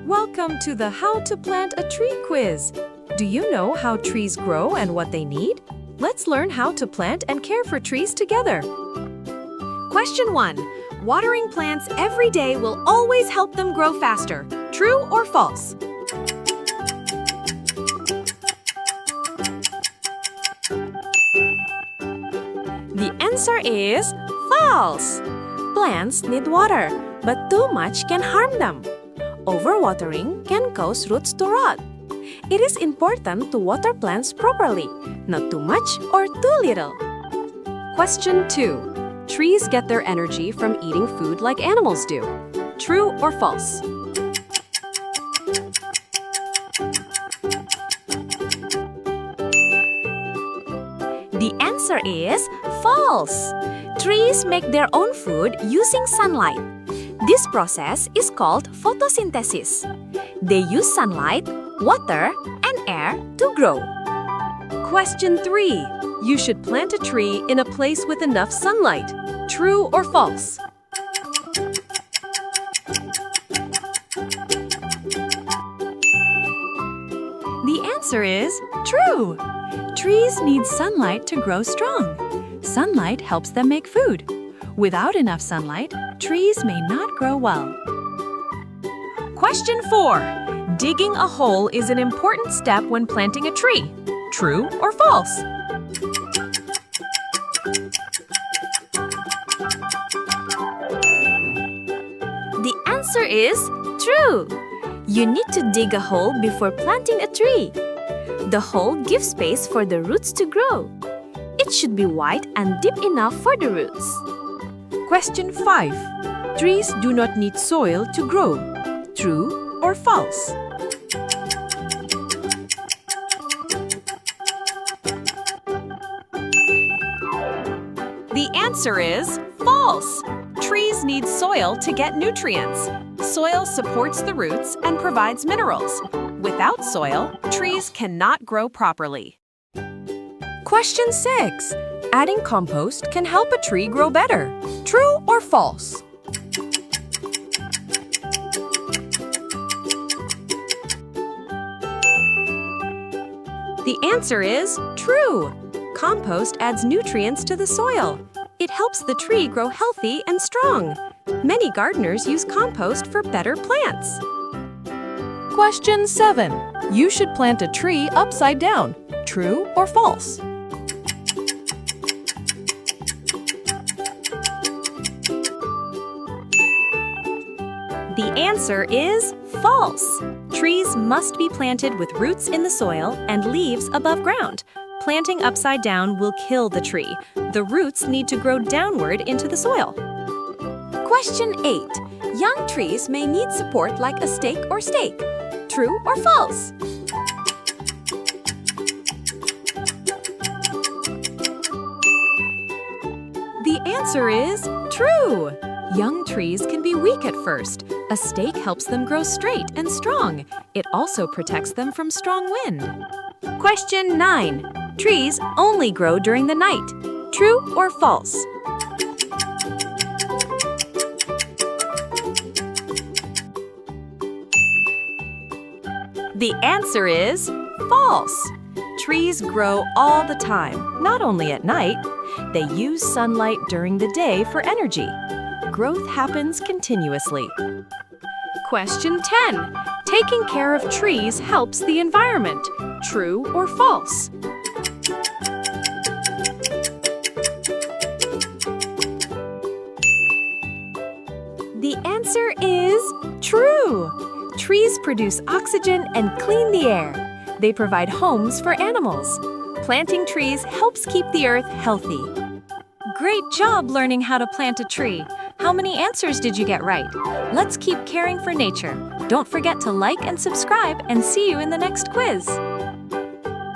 Welcome to the How to Plant a Tree quiz. Do you know how trees grow and what they need? Let's learn how to plant and care for trees together. Question 1. Watering plants every day will always help them grow faster. True or false? The answer is false. Plants need water, but too much can harm them. Overwatering can cause roots to rot. It is important to water plants properly, not too much or too little. Question 2. Trees get their energy from eating food like animals do. True or false? The answer is false. Trees make their own food using sunlight. This process is called photosynthesis. They use sunlight, water, and air to grow. Question 3. You should plant a tree in a place with enough sunlight. True or false? The answer is true. Trees need sunlight to grow strong. Sunlight helps them make food. Without enough sunlight, trees may not grow well. Question 4. Digging a hole is an important step when planting a tree. True or false? The answer is true. You need to dig a hole before planting a tree. The hole gives space for the roots to grow. It should be wide and deep enough for the roots. Question 5. Trees do not need soil to grow. True or false? The answer is false. Trees need soil to get nutrients. Soil supports the roots and provides minerals. Without soil, trees cannot grow properly. Question 6. Adding compost can help a tree grow better. True or false? The answer is true. Compost adds nutrients to the soil. It helps the tree grow healthy and strong. Many gardeners use compost for better plants. Question 7. You should plant a tree upside down. True or false? The answer is false. Trees must be planted with roots in the soil and leaves above ground. Planting upside down will kill the tree. The roots need to grow downward into the soil. Question 8. Young trees may need support like a stake or stake. True or false? The answer is true. Young trees can be weak at first. A stake helps them grow straight and strong. It also protects them from strong wind. Question 9. Trees only grow during the night. True or false? The answer is false. Trees grow all the time, not only at night. They use sunlight during the day for energy. Growth happens continuously. Question 10. Taking care of trees helps the environment. True or false? The answer is true. Trees produce oxygen and clean the air. They provide homes for animals. Planting trees helps keep the earth healthy. Great job learning how to plant a tree. How many answers did you get right? Let's keep caring for nature. Don't forget to like and subscribe, and see you in the next quiz.